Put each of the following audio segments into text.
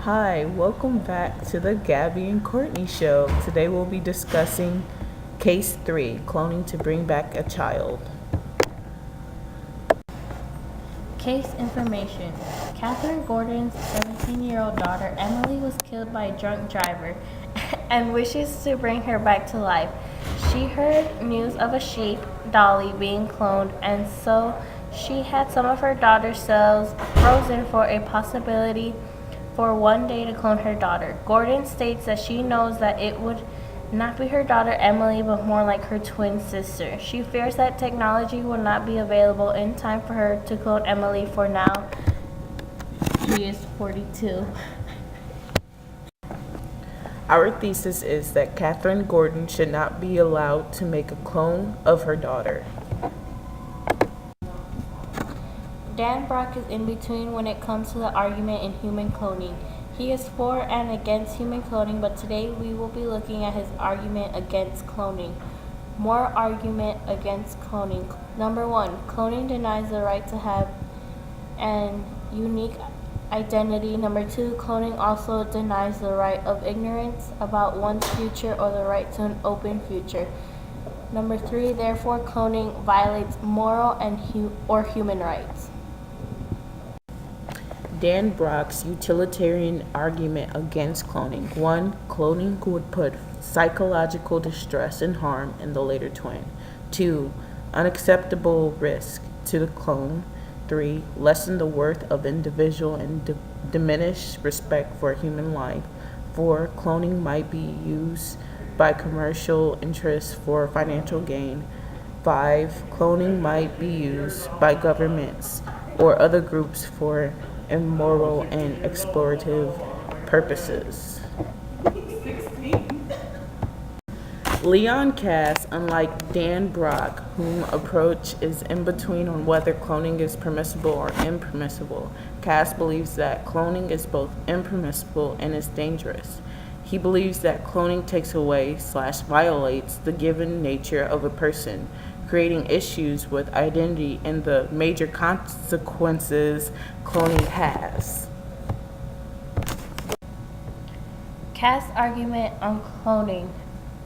Hi, welcome back to the Gabby and Courtney Show. Today we'll be discussing Case 3, Cloning to Bring Back a Child. Case information. Catherine Gordon's 17-year-old daughter Emily was killed by a drunk driver and wishes to bring her back to life. She heard news of a sheep, Dolly, being cloned, and so she had some of her daughter's cells frozen for a possibility for one day to clone her daughter. Gordon states that she knows that it would not be her daughter Emily, but more like her twin sister. She fears that technology will not be available in time for her to clone Emily. For now, she is 42. Our thesis is that Catherine Gordon should not be allowed to make a clone of her daughter. Dan Brock is in between when it comes to the argument in human cloning. He is for and against human cloning, but today we will be looking at his argument against cloning. More argument against cloning. Number 1, cloning denies the right to have an unique identity. Number 2, cloning also denies the right of ignorance about one's future or the right to an open future. Number 3, therefore, cloning violates moral and human rights. Dan Brock's utilitarian argument against cloning. 1. Cloning would put psychological distress and harm in the later twin. 2. Unacceptable risk to the clone. 3. Lessen the worth of individual and diminish respect for human life. 4. Cloning might be used by commercial interests for financial gain. 5. Cloning might be used by governments or other groups for immoral and exploitative purposes. Leon Kass, unlike Dan Brock, whom approach is in between on whether cloning is permissible or impermissible, Kass believes that cloning is both impermissible and is dangerous. He believes that cloning takes away/violates the given nature of a person, creating issues with identity and the major consequences cloning has. Kass' argument on cloning.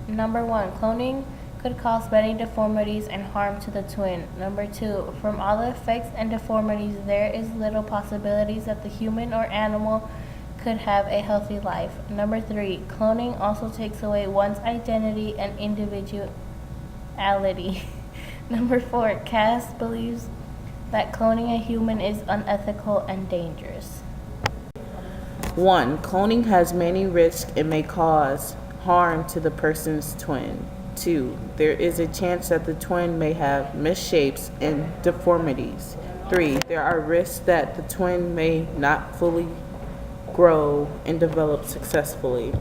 Number 1, cloning could cause many deformities and harm to the twin. Number 2, from all the effects and deformities, there is little possibilities that the human or animal could have a healthy life. Number 3, cloning also takes away one's identity and individuality. Number 4, Kass believes that cloning a human is unethical and dangerous. 1. Cloning has many risks and may cause harm to the person's twin. 2. There is a chance that the twin may have misshapes and deformities. 3. There are risks that the twin may not fully grow and develop successfully.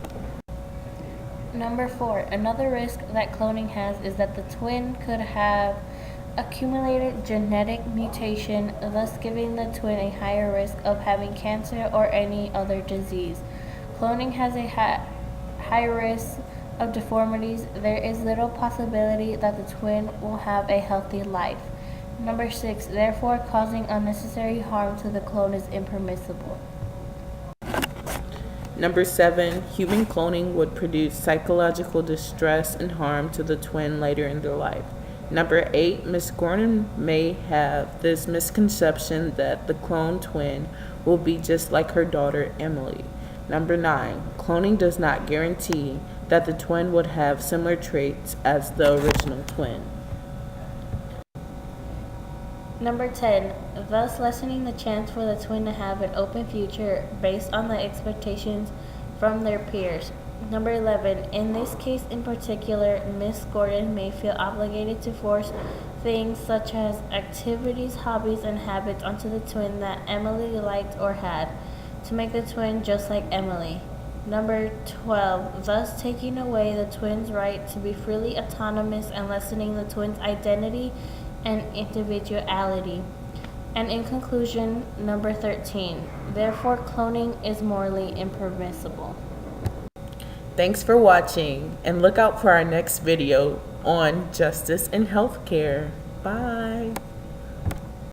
Number 4, another risk that cloning has is that the twin could have accumulated genetic mutation, thus giving the twin a higher risk of having cancer or any other disease. Cloning has a high risk of deformities. There is little possibility that the twin will have a healthy life. Number 6, therefore, causing unnecessary harm to the clone is impermissible. Number 7, human cloning would produce psychological distress and harm to the twin later in their life. Number 8, Miss Gordon may have this misconception that the cloned twin will be just like her daughter Emily. Number 9, cloning does not guarantee that the twin would have similar traits as the original twin. Number 10, thus lessening the chance for the twin to have an open future based on the expectations from their peers. Number 11, in this case in particular, Miss Gordon may feel obligated to force things such as activities, hobbies, and habits onto the twin that Emily liked or had, to make the twin just like Emily. Number 12, thus taking away the twin's right to be freely autonomous and lessening the twin's identity and individuality. And in conclusion, number 13, therefore cloning is morally impermissible. Thanks for watching, and look out for our next video on justice in healthcare. Bye.